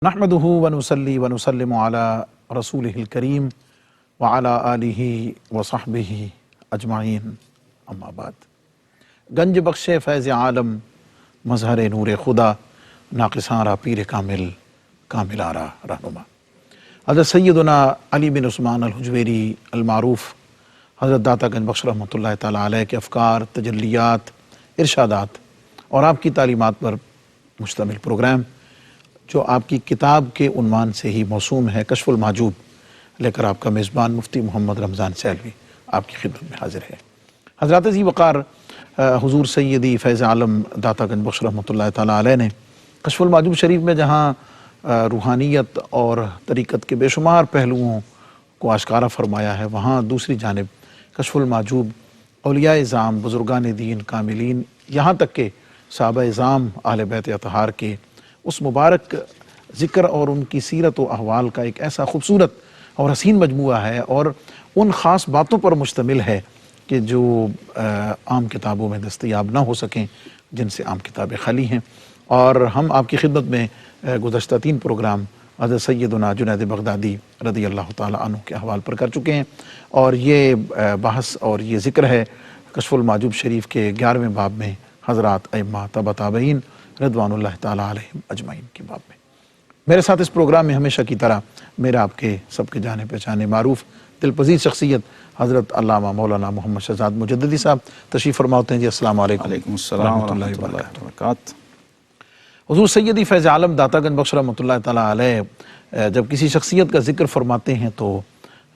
نحمده ونصلي ونسلم على رسوله الكريم وعلى آلہ وصحبہ اجمعین اما بعد۔ گنج بخش فیض عالم مظہر نور خدا ناقصاں را پیر کامل کامل آرا رہنما حضرت سیدنا علی بن عثمان الحجویری المعروف حضرت داتا گنج بخش رحمۃ اللہ تعالیٰ علیہ کے افکار، تجلیات، ارشادات اور آپ کی تعلیمات پر مشتمل پروگرام جو آپ کی کتاب کے عنوان سے ہی موسوم ہے، کشف المحجوب، لے کر آپ کا میزبان مفتی محمد رمضان سیلوی آپ کی خدمت میں حاضر ہے۔ حضرات ذی وقار حضور سیدی فیض عالم داتا گنج بخش رحمۃ اللہ تعالیٰ علیہ نے کشف المحجوب شریف میں جہاں روحانیت اور طریقت کے بے شمار پہلوؤں کو آشکارا فرمایا ہے، وہاں دوسری جانب کشف المحجوب اولیاء اعظام، بزرگان دین، کاملین، یہاں تک کہ صحابہ اعظام اہل بیت اطہار کے اس مبارک ذکر اور ان کی سیرت و احوال کا ایک ایسا خوبصورت اور حسین مجموعہ ہے اور ان خاص باتوں پر مشتمل ہے کہ جو عام کتابوں میں دستیاب نہ ہو سکیں، جن سے عام کتابیں خالی ہیں۔ اور ہم آپ کی خدمت میں گزشتہ 3 پروگرام حضرت سیدنا جنید بغدادی رضی اللہ تعالیٰ عنہ کے احوال پر کر چکے ہیں، اور یہ بحث اور یہ ذکر ہے کشف المحجوب شریف کے 11ویں باب میں حضرات ائمہ تبع تابعین رضوان اللہ تعالیٰ علیہم اجمعین کے باب میں۔ میرے ساتھ اس پروگرام میں ہمیشہ کی طرح میرے آپ کے سب کے جانے پہچانے معروف دل پذیر شخصیت حضرت علامہ مولانا محمد شہزاد مجددی صاحب تشریف فرما ہوتے ہیں۔ جی السلام علیکم۔ وعلیکم السلام ورحمۃ اللہ وبرکاتہ۔ حضور سیدی فیض عالم داتا گنج بخش رحمۃ اللہ تعالیٰ علیہ جب کسی شخصیت کا ذکر فرماتے ہیں تو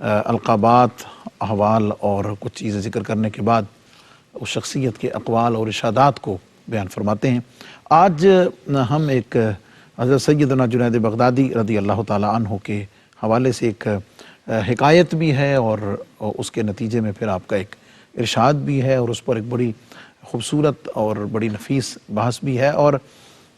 القابات، احوال اور کچھ چیزیں ذکر کرنے کے بعد اس شخصیت کے اقوال اور ارشادات کو بیان فرماتے ہیں۔ آج ہم ایک حضرت سیدنا جنید بغدادی رضی اللہ تعالیٰ عنہ کے حوالے سے ایک حکایت بھی ہے اور اس کے نتیجے میں پھر آپ کا ایک ارشاد بھی ہے، اور اس پر ایک بڑی خوبصورت اور بڑی نفیس بحث بھی ہے، اور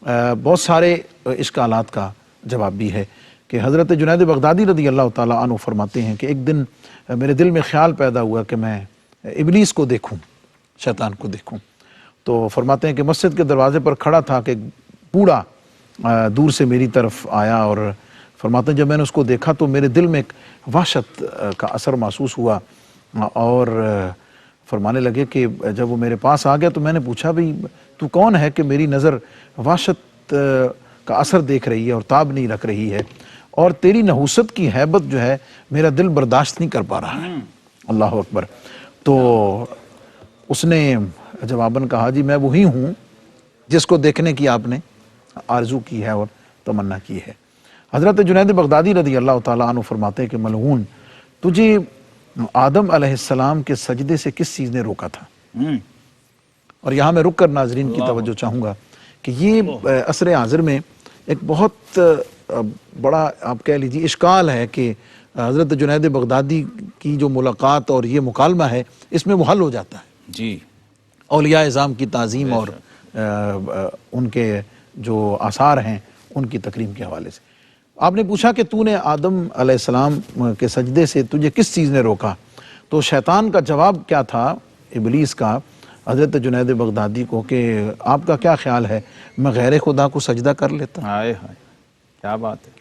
بہت سارے اشکالات کا جواب بھی ہے کہ حضرت جنید بغدادی رضی اللہ تعالیٰ عنہ فرماتے ہیں کہ ایک دن میرے دل میں خیال پیدا ہوا کہ میں ابلیس کو دیکھوں، شیطان کو دیکھوں۔ تو فرماتے ہیں کہ مسجد کے دروازے پر کھڑا تھا کہ بوڑھا دور سے میری طرف آیا، اور فرماتے ہیں جب میں نے اس کو دیکھا تو میرے دل میں ایک وحشت کا اثر محسوس ہوا، اور فرمانے لگے کہ جب وہ میرے پاس آ گیا تو میں نے پوچھا بھئی تو کون ہے کہ میری نظر وحشت کا اثر دیکھ رہی ہے اور تاب نہیں رکھ رہی ہے، اور تیری نحوست کی ہیبت جو ہے میرا دل برداشت نہیں کر پا رہا ہے۔ اللہ اکبر۔ تو اس نے جواباً کہا جی میں وہی ہوں جس کو دیکھنے کی آپ نے آرزو کی ہے اور تمنا کی ہے۔ حضرت جنید بغدادی رضی اللہ تعالیٰ عنہ فرماتے ہیں کہ ملعون، تجھے آدم علیہ السلام کے سجدے سے کس چیز نے روکا تھا؟ اور یہاں میں رک کر ناظرین کی توجہ چاہوں گا کہ یہ عصر حاضر میں ایک بہت بڑا آپ کہہ لیجیے اشکال ہے کہ حضرت جنید بغدادی کی جو ملاقات اور یہ مکالمہ ہے اس میں وہ حل ہو جاتا ہے جی، اولیاء اعظام کی تعظیم اور ان کے جو آثار ہیں ان کی تکریم کے حوالے سے۔ آپ نے پوچھا کہ تو نے آدم علیہ السلام کے سجدے سے تجھے کس چیز نے روکا؟ تو شیطان کا جواب کیا تھا، ابلیس کا، حضرت جنید بغدادی کو کہ آپ کا کیا خیال ہے میں غیر خدا کو سجدہ کر لیتا؟ ہائے ہائے، کیا بات ہے۔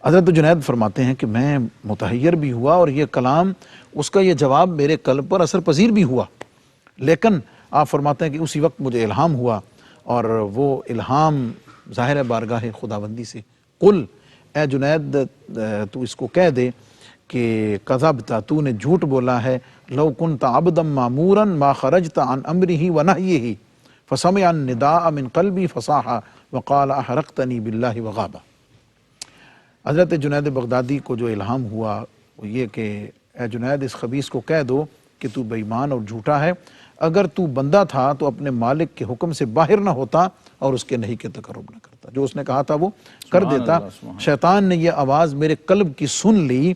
حضرت جنید فرماتے ہیں کہ میں متحیر بھی ہوا، اور یہ کلام اس کا یہ جواب میرے قلب پر اثر پذیر بھی ہوا، لیکن آپ فرماتے ہیں کہ اسی وقت مجھے الہام ہوا، اور وہ الہام ظاہر ہے بارگاہ خداوندی سے، قل اے جنید تو اس کو کہہ دے کہ کذبت، تو نے جھوٹ بولا ہے، لو کنت عبدا مامورا ما خرجت عن امرہ ونہیہ فسمع النداء من قلبی فصاح وقال احرقتنی باللہ وغابا۔ حضرت جنید بغدادی کو جو الہام ہوا وہ یہ کہ اے جنید اس خبیث کو کہہ دو کہ تو بے ایمان اور جھوٹا ہے، اگر تو بندہ تھا تو اپنے مالک کے حکم سے باہر نہ ہوتا اور اس کے نہیں کے تقرب نہ کرتا، جو اس نے کہا تھا وہ کر دیتا۔ شیطان نے یہ آواز میرے قلب کی سن لی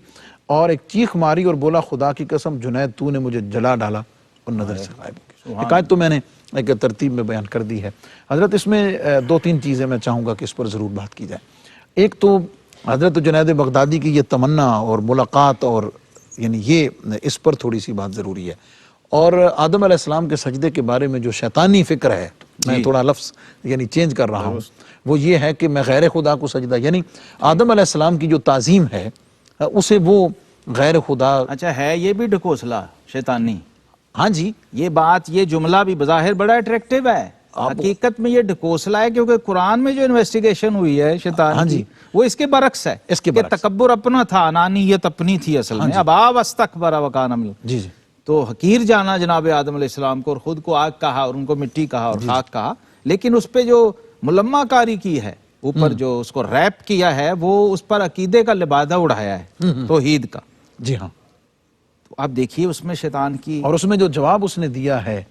اور ایک چیخ ماری اور بولا خدا کی قسم جنید تو نے مجھے جلا ڈالا اور نظر سے غائب ہو گیا۔ حکایت تو میں نے ایک ترتیب میں بیان کر دی ہے۔ حضرت اس میں 2-3 چیزیں میں چاہوں گا کہ اس پر ضرور بات کی جائے۔ ایک تو حضرت جنید بغدادی کی یہ تمنا اور ملاقات، اور یعنی یہ اس پر تھوڑی سی بات ضروری ہے، اور آدم علیہ السلام کے سجدے کے بارے میں جو شیطانی فکر ہے میں تھوڑا لفظ یعنی چینج کر رہا ہوں، وہ یہ ہے کہ میں غیر خدا کو سجدہ، یعنی آدم علیہ السلام کی جو تعظیم ہے اسے وہ غیر خدا، اچھا ہے یہ بھی ڈھکوسلا شیطانی؟ ہاں جی، یہ بات، یہ جملہ بھی بظاہر بڑا اٹریکٹیو ہے، حقیقت میں یہ ڈھکوسلا ہے، کیونکہ قرآن میں جو انویسٹیگیشن ہوئی ہے شیطان کی وہ اس کے برعکس ہے، اس کے کہ برعکس، تکبر اپنا تھا، انانیت اپنی تھی اصل میں، ابا واستکبر وکان من، جی جی، تو حقیر جانا جناب آدم علیہ السلام کو، اور خود کو آگ کہا اور ان کو مٹی کہا اور خاک کہا، لیکن اس پہ جو ملمہ کاری کی ہے، اوپر جو اس کو ریپ کیا ہے، وہ اس پر عقیدے کا لبادہ اڑایا ہے، توحید کا۔ جی ہاں، تو آپ دیکھیے اس میں شیطان کی، اور اس میں جو جواب اس نے دیا ہے،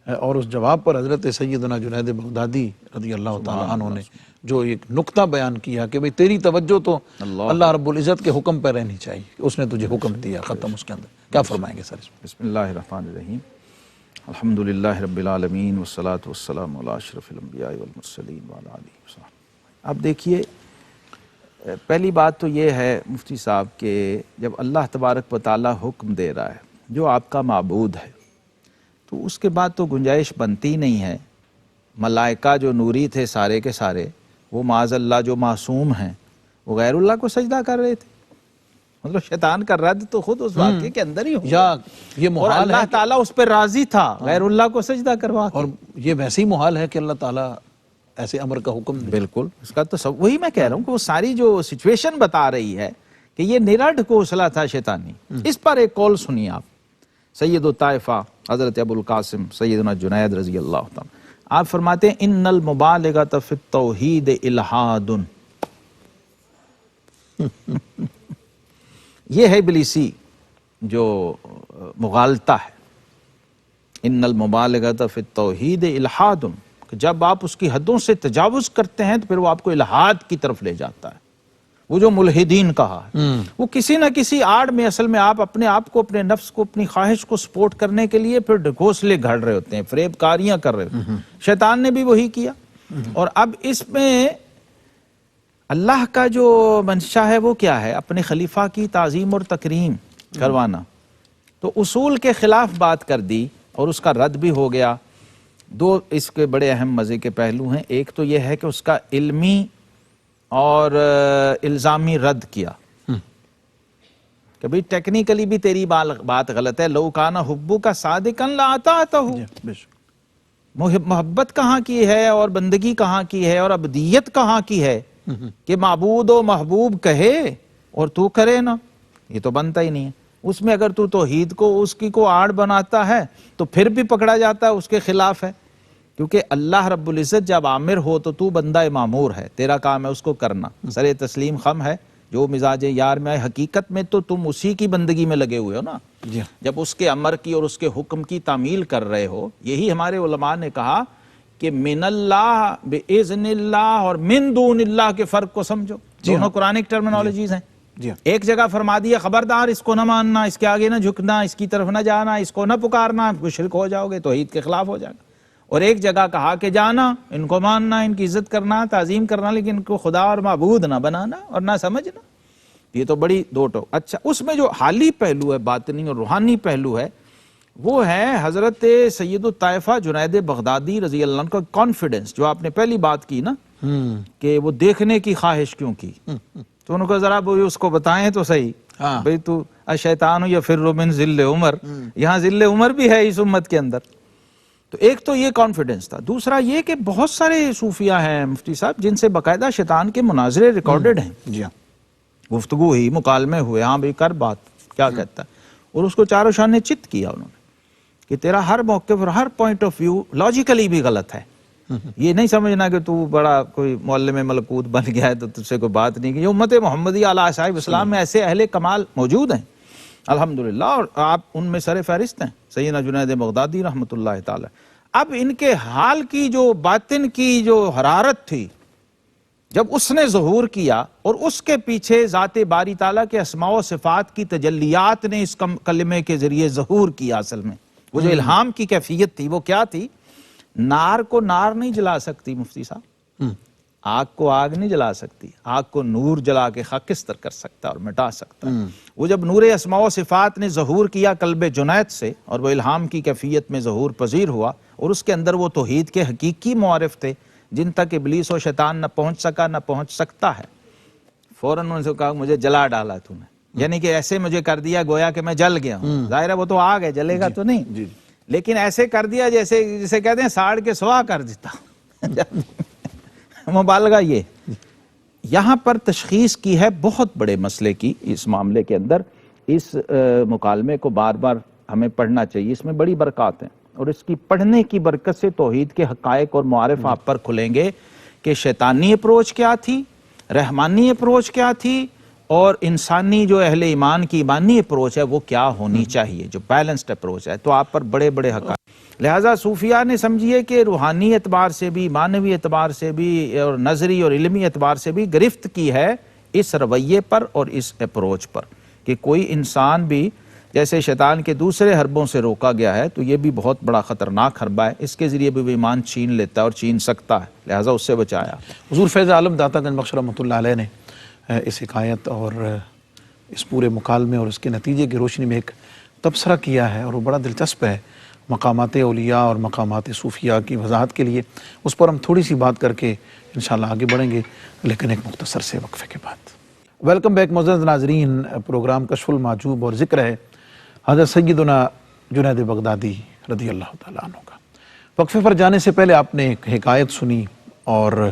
اور اس جواب پر حضرت سیدنا جنید بغدادی رضی اللہ تعالیٰ عنہ نے جو ایک نقطہ بیان کیا کہ بھئی تیری توجہ تو اللہ رب العزت کے حکم پہ رہنی چاہیے، اس نے تجھے حکم دیا، ختم اس کے اندر، کیا فرمائیں گے سر اس میں؟ بسم اللہ الرحمن الرحیم، الحمدللہ رب العالمین والصلاة والسلام علی اشرف الانبیاء والمرسلین وعلی آلہ وصحبہ۔ اب دیکھیے پہلی بات تو یہ ہے مفتی صاحب کہ جب اللہ تبارک و تعالیٰ حکم دے رہا ہے جو آپ کا معبود ہے، تو اس کے بعد تو گنجائش بنتی نہیں ہے، ملائکہ جو نوری تھے سارے کے سارے، وہ معاذ اللہ جو معصوم ہیں وہ غیر اللہ کو سجدہ کر رہے تھے، مطلب شیطان کا رد تو خود اس واقعے کے اندر ہی ہو، یا یہ اور محال ہے اللہ تعالیٰ اس پہ راضی تھا غیر اللہ کو سجدہ کروا کے۔ اور یہ ویسے ہی محال ہے کہ اللہ تعالیٰ ایسے امر کا حکم دے۔ بالکل، اس کا تو سب وہی میں کہہ رہا ہوں کہ وہ ساری جو سچویشن بتا رہی ہے کہ یہ نرا ڈھکوسلا تھا شیطانی۔ اس پر ایک قول سنیے آپ، سید الطائفہ حضرت ابو القاسم سیدنا جنید رضی اللہ تعالیٰ، آپ فرماتے ہیں ان المبالغۃ فی التوحید الحاد، یہ ہے ابلیسی جو مغالطہ ہے، ان المبالغۃ فی التوحید الحاد، کہ جب آپ اس کی حدوں سے تجاوز کرتے ہیں تو پھر وہ آپ کو الحاد کی طرف لے جاتا ہے، وہ جو ملحدین کہا ہے، وہ کسی نہ کسی آڑ میں اصل میں آپ اپنے آپ کو، اپنے نفس کو، اپنی خواہش کو سپورٹ کرنے کے لیے پھر ڈھکوسلے گھڑ رہے ہوتے ہیں، فریب کاریاں کر رہے ہوتے ہیں۔ شیطان نے بھی وہی کیا، اور اب اس میں اللہ کا جو منشا ہے وہ کیا ہے؟ اپنے خلیفہ کی تعظیم اور تکریم کروانا، تو اصول کے خلاف بات کر دی اور اس کا رد بھی ہو گیا۔ دو اس کے بڑے اہم مزے کے پہلو ہیں، ایک تو یہ ہے کہ اس کا علمی اور الزامی رد کیا کہ بھئی ٹیکنیکلی بھی تیری بات غلط ہے، لو کان حبک صادقا لاطعتہ، محبت کہاں کی ہے اور بندگی کہاں کی ہے اور عبدیت کہاں کی ہے کہ معبود و محبوب کہے اور تو کرے نا، یہ تو بنتا ہی نہیں ہے۔ اس میں اگر تو توحید کو اس کی کو آڑ بناتا ہے تو پھر بھی پکڑا جاتا ہے، اس کے خلاف ہے، کیونکہ اللہ رب العزت جب عامر ہو تو تو بندہ معمور ہے، تیرا کام ہے اس کو کرنا، سر تسلیم خم ہے جو مزاج یار میں آئے، حقیقت میں تو تم اسی کی بندگی میں لگے ہوئے ہو نا، جب اس کے امر کی اور اس کے حکم کی تعمیل کر رہے ہو۔ یہی ہمارے علماء نے کہا کہ من اللہ باذن اللہ اور من دون اللہ کے فرق کو سمجھو، دونوں قرآنک ٹرمینالوجیز ہیں۔ ایک جگہ فرما دیا خبردار اس کو نہ ماننا، اس کے آگے نہ جھکنا، اس کی طرف نہ جانا، اس کو نہ پکارنا، مشرک ہو جاؤ گے، توحید کے خلاف ہو جائے گا۔ اور ایک جگہ کہا کہ جانا، ان کو ماننا، ان کی عزت کرنا، تعظیم کرنا، لیکن ان کو خدا اور معبود نہ بنانا اور نہ سمجھنا۔ یہ تو بڑی دو ٹوک۔ اچھا، اس میں جو حالی پہلو ہے، باطنی اور روحانی پہلو ہے، وہ ہے حضرت سید الطائفہ جنید بغدادی رضی اللہ عنہ کا کانفیڈنس، جو آپ نے پہلی بات کی نا کہ وہ دیکھنے کی خواہش کیوں کی، تو ان کو ذرا اس کو بتائیں تو صحیح، بھئی تو الشیطان یفر من ذل عمر، یہاں ذل عمر بھی ہے اس امت کے اندر۔ تو ایک تو یہ کانفیڈنس تھا، دوسرا یہ کہ بہت سارے صوفیہ ہیں مفتی صاحب جن سے باقاعدہ شیطان کے مناظرے ریکارڈڈ ہیں، جی ہاں، گفتگو ہوئی، مکالمے ہوئے، ہاں بھئی کر بات، کیا کہتا ہے، اور اس کو چاروں شانے چت کیا انہوں نے کہ تیرا ہر موقف اور ہر پوائنٹ آف ویو لاجیکلی بھی غلط ہے، یہ نہیں سمجھنا کہ تو بڑا کوئی معلم ملکوت بن گیا ہے تو تجھ سے کوئی بات نہیں کی۔ یہ امت محمدی علیہ صاحب اسلام میں ایسے اہل کمال موجود ہیں الحمدللہ، اور آپ ان میں سر فہرست ہیں، سیدنا جنید بغدادی رحمۃ اللہ تعالی۔ اب ان کے حال کی جو باطن کی جو حرارت تھی، جب اس نے ظہور کیا اور اس کے پیچھے ذات باری تعالیٰ کے اسماء و صفات کی تجلیات نے اس کلمے کے ذریعے ظہور کیا، اصل میں وہ جو الہام کی کیفیت تھی وہ کیا تھی؟ نار کو نار نہیں جلا سکتی مفتی صاحب، آگ کو آگ نہیں جلا سکتی، آگ کو نور جلا کے خاکستر کر سکتا اور مٹا سکتا۔ وہ جب نور اسماء و صفات نے ظہور کیا قلب جنید سے اور وہ الہام کی کیفیت میں ظہور پذیر ہوا، اور اس کے اندر وہ توحید کے حقیقی معارف تھے جن تک ابلیس و شیطان نہ پہنچ سکا نہ پہنچ سکتا ہے، فوراً انہوں نے کہا مجھے جلا ڈالا تو نے، یعنی کہ ایسے مجھے کر دیا گویا کہ میں جل گیا ہوں، ظاہر ہے وہ تو آگ ہے، جلے گا تو نہیں، لیکن ایسے کر دیا جیسے کہتے ہیں ساڑ کے سوا کر دیتا مبالغہ یہ یہاں پر تشخیص کی ہے بہت بڑے مسئلے کی اس معاملے کے اندر۔ اس مکالمے کو بار بار ہمیں پڑھنا چاہیے، اس میں بڑی برکات ہیں، اور اس کی پڑھنے کی برکت سے توحید کے حقائق اور معارف آپ پر کھلیں گے کہ شیطانی اپروچ کیا تھی، رحمانی اپروچ کیا تھی، اور انسانی جو اہل ایمان کی ایمانی اپروچ ہے وہ کیا ہونی چاہیے، جو بیلنسڈ اپروچ ہے، تو آپ پر بڑے بڑے حقائق۔ لہٰذا صوفیاء نے سمجھیے کہ روحانی اعتبار سے بھی، معنوی اعتبار سے بھی، اور نظری اور علمی اعتبار سے بھی گرفت کی ہے اس رویے پر اور اس اپروچ پر، کہ کوئی انسان بھی جیسے شیطان کے دوسرے حربوں سے روکا گیا ہے تو یہ بھی بہت بڑا خطرناک حربہ ہے، اس کے ذریعے بھی وہ ایمان چھین لیتا ہے اور چھین سکتا ہے، لہٰذا اس سے بچایا۔ حضور فیض عالم داتا گنج بخش رحمۃ اللہ علیہ نے اس حکایت اور اس پورے مکالمے اور اس کے نتیجے کی روشنی میں ایک تبصرہ کیا ہے، اور وہ بڑا دلچسپ ہے مقامات اولیاء اور مقامات صوفیاء کی وضاحت کے لیے۔ اس پر ہم تھوڑی سی بات کر کے انشاءاللہ آگے بڑھیں گے، لیکن ایک مختصر سے وقفے کے بعد۔ ویلکم بیک معزز ناظرین، پروگرام کشف المحجوب اور ذکر ہے حضرت سیدنا جنید بغدادی رضی اللہ تعالیٰ عنہ کا۔ وقفے پر جانے سے پہلے آپ نے ایک حکایت سنی اور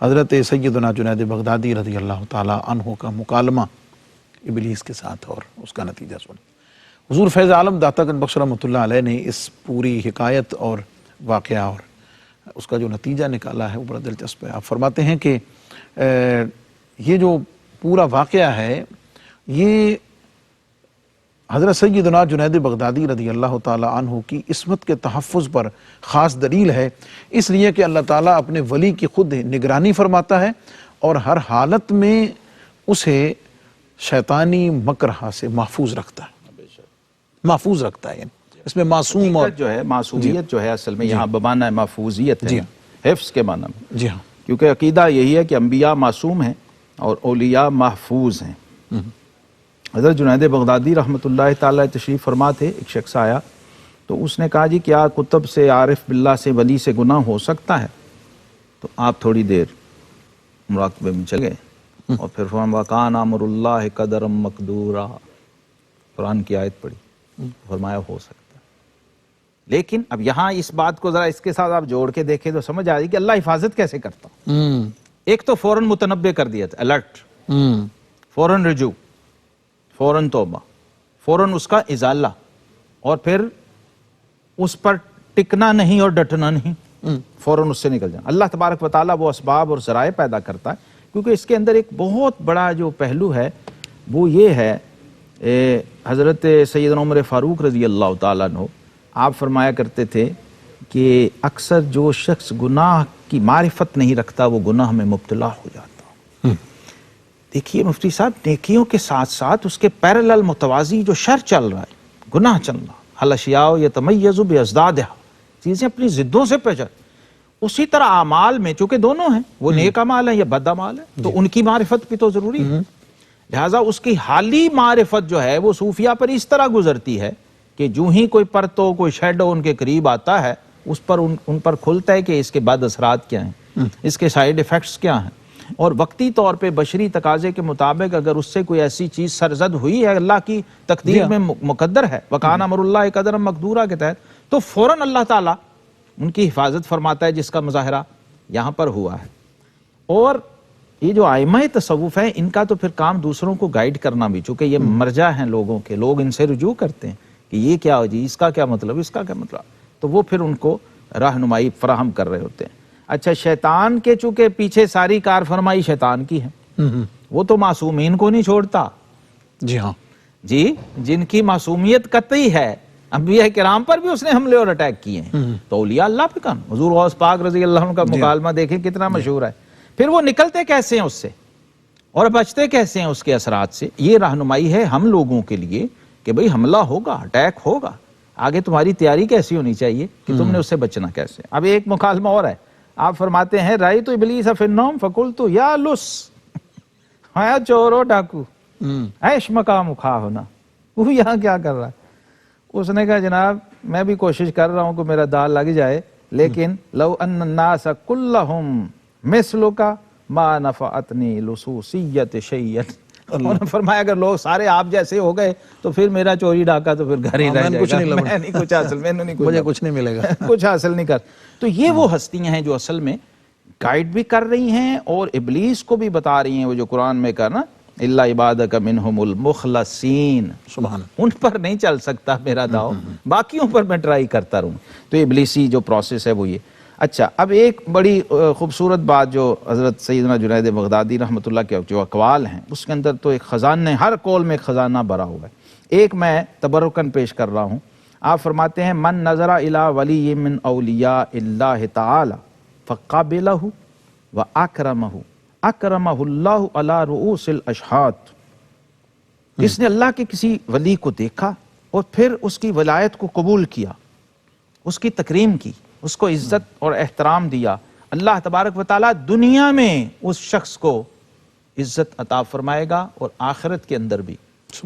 حضرت سیدنا جنید بغدادی رضی اللہ تعالیٰ عنہ کا مکالمہ ابلیس کے ساتھ اور اس کا نتیجہ سنا۔ حضور فیض عالم داتا گنج بخش رحمۃ اللہ علیہ نے اس پوری حکایت اور واقعہ اور اس کا جو نتیجہ نکالا ہے وہ بڑا دلچسپ ہے۔ آپ فرماتے ہیں کہ یہ جو پورا واقعہ ہے یہ حضرت سیدنا جنید بغدادی رضی اللہ تعالیٰ عنہ کی عصمت کے تحفظ پر خاص دلیل ہے، اس لیے کہ اللہ تعالیٰ اپنے ولی کی خود نگرانی فرماتا ہے اور ہر حالت میں اسے شیطانی مکرہ سے محفوظ رکھتا ہے، محفوظ رکھتا ہے، یعنی اس میں معصوم اور جو ہے معصومیت جو ہے اصل میں یہاں بمعنی محفوظیت ہے، حفظ کے معنی میں، جی ہاں، کیونکہ عقیدہ یہی ہے کہ انبیاء معصوم ہیں اور اولیاء محفوظ ہیں۔ حضرت جنید بغدادی رحمۃ اللہ تعالی تشریف فرما تھے، ایک شخص آیا تو اس نے کہا جی کیا کتب سے، عارف باللہ سے، ولی سے گناہ ہو سکتا ہے؟ تو آپ تھوڑی دیر مراقبے میں چلے اور پھر فرمایا وَكَانَ أَمْرُ اللَّهِ قَدَرًا مَقْدُورًا، قرآن کی آیت پڑھی، فرمایا ہو سکتا ہے۔ لیکن اب یہاں اس بات کو ذرا اس کے ساتھ آپ جوڑ کے دیکھیں تو سمجھ آ جائے کہ اللہ حفاظت کیسے کرتا۔ ایک تو فوراً متنبع کر دیا تھا، الرٹ، فوراً رجوع، فوراً توبہ، فوراً اس کا ازالہ، اور پھر اس پر ٹکنا نہیں اور ڈٹنا نہیں، فوراً اس سے نکل جانا۔ اللہ تبارک و تعالیٰ وہ اسباب اور ذرائع پیدا کرتا ہے، کیونکہ اس کے اندر ایک بہت بڑا جو پہلو ہے وہ یہ ہے، حضرت سیدنا عمر فاروق رضی اللہ تعالیٰ عنہ آپ فرمایا کرتے تھے کہ اکثر جو شخص گناہ کی معرفت نہیں رکھتا وہ گناہ میں مبتلا ہو جاتا۔ دیکھیے مفتی صاحب، نیکیوں کے ساتھ ساتھ اس کے پیرالل متوازی جو شر چل رہا ہے، گناہ چل رہا، الاشیاء یتمیز بازدادها، چیزیں اپنی ضدوں سے پہچان، اسی طرح اعمال میں چونکہ دونوں ہیں، وہ نیک اعمال ہیں یا بد اعمال ہیں، تو ان کی معرفت بھی تو ضروری ہے۔ لہٰذا اس کی حالی معرفت جو ہے وہ صوفیاء پر اس طرح گزرتی ہے کہ جو ہی کوئی پرتو، کوئی شیڈو ان کے قریب آتا ہے، اس پر ان پر کھلتا ہے کہ اس کے بعد اثرات کیا ہیں، اس کے سائیڈ ایفیکٹس کیا ہیں، اور وقتی طور پہ بشری تقاضے کے مطابق اگر اس سے کوئی ایسی چیز سرزد ہوئی ہے، اللہ کی تقدیر میں مقدر ہے، وَكَانَ أَمْرُ اللَّهِ قَدَرًا مَقْدُورًا کے تحت، تو فوراً اللہ تعالیٰ ان کی حفاظت فرماتا ہے، جس کا مظاہرہ یہاں پر ہوا ہے۔ اور یہ جو ائمہ تصوف ہیں ان کا تو پھر کام دوسروں کو گائیڈ کرنا بھی، چونکہ یہ مرجع ہیں لوگوں کے، لوگ ان سے رجوع کرتے ہیں کہ یہ کیا ہو جی، اس کا کیا مطلب، اس کا کیا مطلب، تو وہ پھر ان کو رہنمائی فراہم کر رہے ہوتے ہیں۔ اچھا، شیطان کے چونکہ پیچھے ساری کار فرمائی شیطان کی ہے، وہ تو معصومین کو نہیں چھوڑتا، جی ہاں، جی جن کی معصومیت قطعی ہے، انبیاء کرام پر بھی اس نے حملے اور اٹیک کیے ہیں، تو اولیاء اللہ پہ کون؟ حضور غوث پاک رضی اللہ عنہ کا مکالمہ دیکھیں کتنا مشہور ہے۔ پھر وہ نکلتے کیسے ہیں اس سے اور بچتے کیسے ہیں اس کے اثرات سے، یہ رہنمائی ہے ہم لوگوں کے لیے کہ بھئی حملہ ہوگا، اٹیک ہوگا، آگے تمہاری تیاری کیسی ہونی چاہیے کہ تم نے اس سے بچنا کیسے۔ اب ایک مکالمہ اور ہے، آپ فرماتے ہیں رأیت ابلیس فی النوم فقلت یا لس، چورو ڈاکو، عیش مقام کھا ہونا، وہ یہاں کیا کر رہا ہے؟ اس نے کہا جناب میں بھی کوشش کر رہا ہوں کہ میرا دال لگ جائے، لیکن لو ان الناس کلہم مثلک ما نفعتنی لصوصیت شیئا، انہوں نے فرمایا اگر لوگ سارے آپ جیسے ہو گئے تو پھر میرا چوری ڈاکہ تو پھر گھر ہی رہ جائے گا، میں نہیں کچھ حاصل، میں نہیں مجھے کچھ نہیں ملے گا، کچھ حاصل نہیں کر۔ تو یہ وہ ہستیاں ہیں جو اصل میں گائیڈ بھی کر رہی ہیں اور ابلیس کو بھی بتا رہی ہیں، وہ جو قرآن میں کرنا الا عبادک منہم المخلصین، سبحان ان پر نہیں چل سکتا میرا داؤ، باقیوں پر میں ٹرائی کرتا رہوں۔ تو ابلیسی جو پروسیس ہے وہ یہ۔ اچھا، اب ایک بڑی خوبصورت بات جو حضرت سیدنا جنید بغدادی رحمۃ اللہ کے جو اقوال ہیں اس کے اندر تو ایک خزانے، ہر قول میں خزانہ بھرا ہوا ہے۔ ایک میں تبرکاً پیش کر رہا ہوں۔ آپ فرماتے ہیں من نظر الی ولی من اولیاء اللہ تعالی فقبلہ واکرمہ اکرمہ اللہ علی رؤوس الاشہاد، جس نے اللہ کے کسی ولی کو دیکھا اور پھر اس کی ولایت کو قبول کیا، اس کی تکریم کی، اس کو عزت اور احترام دیا، اللہ تبارک و تعالیٰ دنیا میں اس شخص کو عزت عطا فرمائے گا اور آخرت کے اندر بھی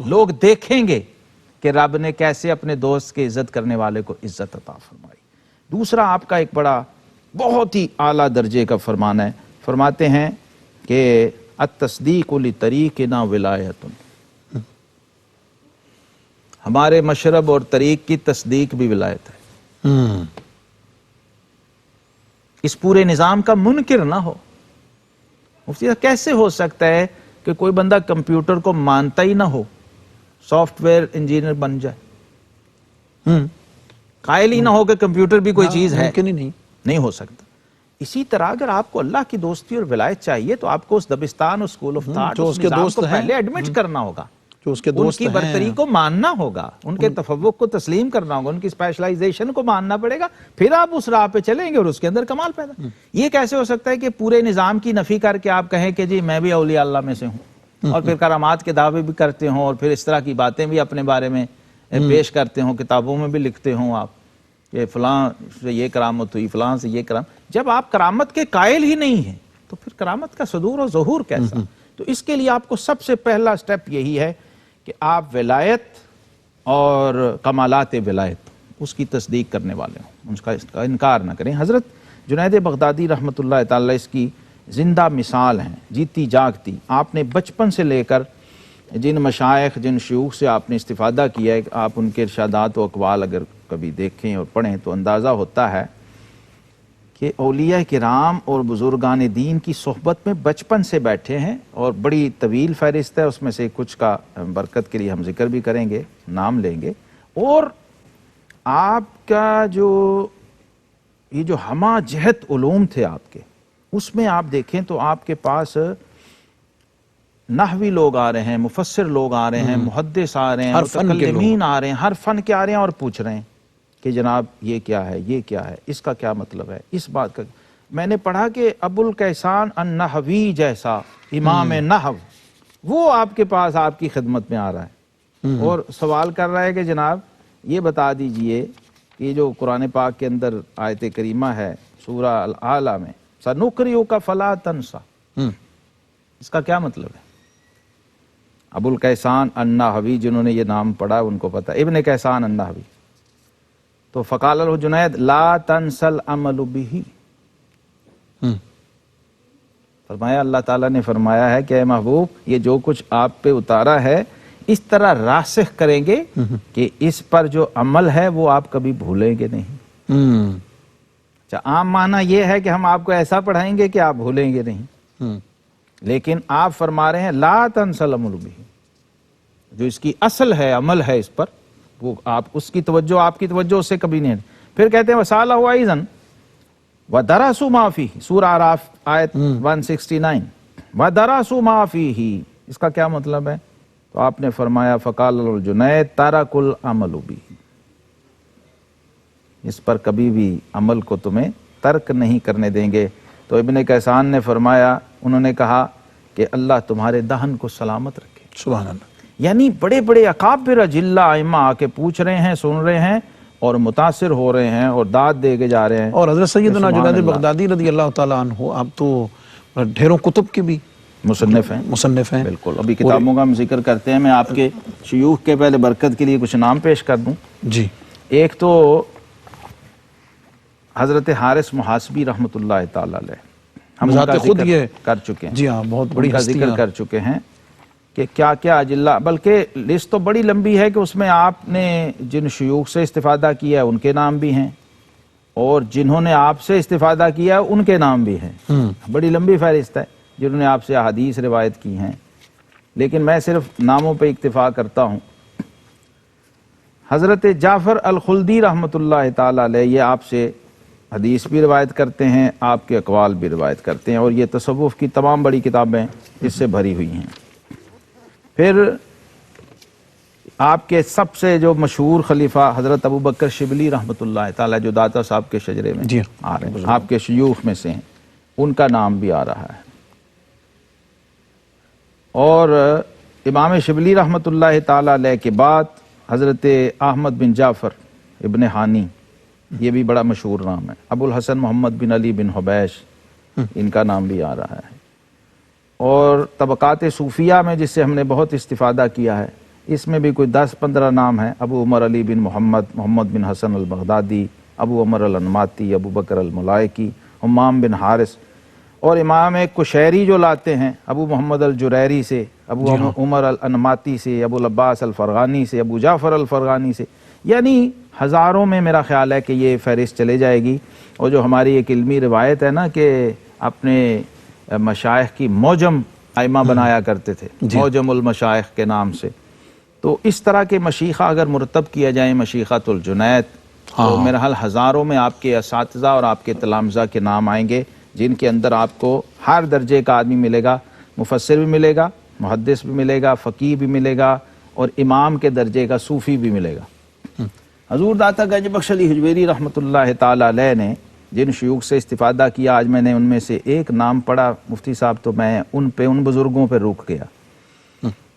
لوگ دیکھیں گے کہ رب نے کیسے اپنے دوست کے عزت کرنے والے کو عزت عطا فرمائی۔ دوسرا آپ کا ایک بڑا بہت ہی اعلیٰ درجے کا فرمان ہے، فرماتے ہیں کہ التصدیق لطریقنا ولایت، ہمارے مشرب اور طریق کی تصدیق بھی ولایت ہے۔ اس پورے نظام کا منکر نہ ہو۔ مفتی صاحب کیسے ہو سکتا ہے کہ کوئی بندہ کمپیوٹر کو مانتا ہی نہ ہو، سافٹ ویئر انجینئر بن جائے، قائل ہی نہ ہو کہ کمپیوٹر بھی کوئی چیز ہے؟ ممکن ہی نہیں ہو سکتا۔ اسی طرح اگر آپ کو اللہ کی دوستی اور ولایت چاہیے تو آپ کو اس دبستان اور اسکول آف تھاٹ جو اس کے دوست ہیں پہلے ایڈمٹ کرنا ہوگا، جو اس کے ان دوست کی برتری کو ماننا ہوگا، ان کے تفوق کو تسلیم کرنا ہوگا، ان کی اسپیشلائزیشن کو ماننا پڑے گا، پھر آپ اس راہ پہ چلیں گے اور اس کے اندر کمال پیدا۔ یہ کیسے ہو سکتا ہے کہ پورے نظام کی نفی کر کے آپ کہیں کہ جی میں بھی اولیاء اللہ میں سے ہوں، اور پھر کرامات کے دعوے بھی کرتے ہوں اور پھر اس طرح کی باتیں بھی اپنے بارے میں پیش کرتے ہوں، کتابوں میں بھی لکھتے ہوں آپ کہ فلاں سے یہ کرامت ہوئی، فلاں سے یہ کرامت۔ جب آپ کرامت کے قائل ہی نہیں ہیں تو پھر کرامت کا صدور و ظہور کیسا؟ تو اس کے لیے آپ کو سب سے پہلا سٹیپ یہی ہے کہ آپ ولایت اور کمالات ولایت اس کی تصدیق کرنے والے ہوں، اس کا انکار نہ کریں۔ حضرت جنید بغدادی رحمۃ اللہ تعالی اس کی زندہ مثال ہیں، جیتی جاگتی۔ آپ نے بچپن سے لے کر جن مشائخ، جن شیوخ سے آپ نے استفادہ کیا ہے، آپ ان کے ارشادات و اقوال اگر کبھی دیکھیں اور پڑھیں تو اندازہ ہوتا ہے کہ اولیاء کرام اور بزرگان دین کی صحبت میں بچپن سے بیٹھے ہیں، اور بڑی طویل فہرست ہے، اس میں سے کچھ کا برکت کے لیے ہم ذکر بھی کریں گے، نام لیں گے۔ اور آپ کا جو یہ جو ہمہ جہت علوم تھے آپ کے، اس میں آپ دیکھیں تو آپ کے پاس نحوی لوگ آ رہے ہیں، مفسر لوگ آ رہے ہیں، محدث آ رہے ہیں، متکلمین آ رہے ہیں، ہر فن کے آ رہے ہیں اور پوچھ رہے ہیں کہ جناب یہ کیا ہے، یہ کیا ہے، اس کا کیا مطلب ہے، اس بات کا۔ میں نے پڑھا کہ ابو الکیسان النحوی جیسا امام نحو وہ آپ کے پاس آپ کی خدمت میں آ رہا ہے اور سوال کر رہا ہے کہ جناب یہ بتا دیجئے کہ جو قرآن پاک کے اندر آیت کریمہ ہے سورہ الاعلیٰ میں سَنُقْرِئُكَ فَلَا تَنْسَى، اس کا کیا مطلب ہے؟ ابو الکیسان النحوی جنہوں نے یہ نام پڑھا ان کو پتا، ابن کیسان النحوی۔ تو فقال له جنید لا تنسى العمل به، فرمایا اللہ تعالیٰ نے فرمایا ہے کہ اے محبوب یہ جو کچھ آپ پہ اتارا ہے اس طرح راسخ کریں گے کہ اس پر جو عمل ہے وہ آپ کبھی بھولیں گے نہیں۔ اچھا، عام معنی یہ ہے کہ ہم آپ کو ایسا پڑھائیں گے کہ آپ بھولیں گے نہیں، لیکن آپ فرما رہے ہیں لا تنسى العمل به، جو اس کی اصل ہے، عمل ہے اس پر، وہ آپ اس کی توجہ، آپ کی توجہ اس سے کبھی نہیں۔ پھر کہتے ہیں وَسَأَلَهُ أَيْضًا وَدَرَسُوا مَا فِيهِ، سورہ اعراف آیت 169، وَدَرَسُوا مَا فِيهِ، اس کا کیا مطلب ہے؟ تو آپ نے فرمایا فقال الجنید تَرَكُ الْعَمَلُ بِهِ، اس پر کبھی بھی عمل کو تمہیں ترک نہیں کرنے دیں گے۔ تو ابن کیسان نے فرمایا، انہوں نے کہا کہ اللہ تمہارے دہن کو سلامت رکھے۔ سبحان اللہ۔ یعنی بڑے بڑے اکابر اجلہ ائمہ آ کے پوچھ رہے ہیں، سن رہے ہیں اور متاثر ہو رہے ہیں اور داد دے کے جا رہے ہیں۔ اور حضرت سیدنا جنید بغدادی رضی اللہ تعالیٰ عنہ، آپ تو ڈھیروں کتب کے بھی مصنف ہیں، مصنف ہیں بالکل. ابھی کتابوں کا ہم ذکر کرتے ہیں. میں آپ کے شیوخ کے پہلے برکت کے لیے کچھ نام پیش کر دوں. جی. ایک تو حضرت حارث محاسبی رحمۃ اللہ تعالی علیہ، ہم ان ذات کا خود ذکر یہ کر چکے ہیں. جی ہاں، بہت بڑی ان کا ہستیاں. ذکر کر چکے ہیں کہ کیا کیا اجلا، بلکہ لسٹ تو بڑی لمبی ہے کہ اس میں آپ نے جن شیوخ سے استفادہ کیا ہے ان کے نام بھی ہیں، اور جنہوں نے آپ سے استفادہ کیا ہے ان کے نام بھی ہیں. بڑی لمبی فہرست ہے جنہوں نے آپ سے احادیث روایت کی ہیں، لیکن میں صرف ناموں پہ اکتفا کرتا ہوں. حضرت جعفر الخلدی رحمۃ اللہ تعالی علیہ، یہ آپ سے حدیث بھی روایت کرتے ہیں، آپ کے اقوال بھی روایت کرتے ہیں، اور یہ تصوف کی تمام بڑی کتابیں اس سے بھری ہوئی ہیں. پھر آپ کے سب سے جو مشہور خلیفہ حضرت ابوبکر شبلی رحمۃ اللہ تعالی، جو داتا صاحب کے شجرے میں جی آ رہے ہیں، آپ کے شیوخ میں سے ہیں، ان کا نام بھی آ رہا ہے. اور امام شبلی رحمۃ اللہ تعالی علیہ کے بعد حضرت احمد بن جعفر ابن حانی، یہ بھی بڑا مشہور نام ہے. ابو الحسن محمد بن علی بن حبیش، ان کا نام بھی آ رہا ہے. اور طبقات صوفیہ میں جس سے ہم نے بہت استفادہ کیا ہے، اس میں بھی کوئی 10-15 نام ہیں. ابو عمر علی بن محمد، محمد بن حسن البغدادی، ابو عمر الانماتی، ابو بکر الملائکی، حمام بن حارث. اور امام کشیری جو لاتے ہیں ابو محمد الجریری سے، ابو عمر الانماتی سے، ابو العباس الفرغانی سے، ابو جعفر الفرغانی سے، یعنی ہزاروں میں میرا خیال ہے کہ یہ فہرست چلے جائے گی. اور جو ہماری ایک علمی روایت ہے نا کہ اپنے مشائخ کی موجم ائمہ بنایا کرتے تھے، موجم المشائخ کے نام سے، تو اس طرح کے مشیخہ اگر مرتب کیا جائیں، مشیخۃ الجنید، تو میرا حال ہزاروں میں آپ کے اساتذہ اور آپ کے تلامذہ کے نام آئیں گے، جن کے اندر آپ کو ہر درجے کا آدمی ملے گا. مفسر بھی ملے گا، محدث بھی ملے گا، فقیہ بھی ملے گا، اور امام کے درجے کا صوفی بھی ملے گا. حضور داتا گنج بخش علی حجویری رحمۃ اللہ تعالی علیہ نے جن شیوخ سے استفادہ کیا، آج میں نے ان میں سے ایک نام پڑھا مفتی صاحب، تو میں ان بزرگوں پہ رک گیا.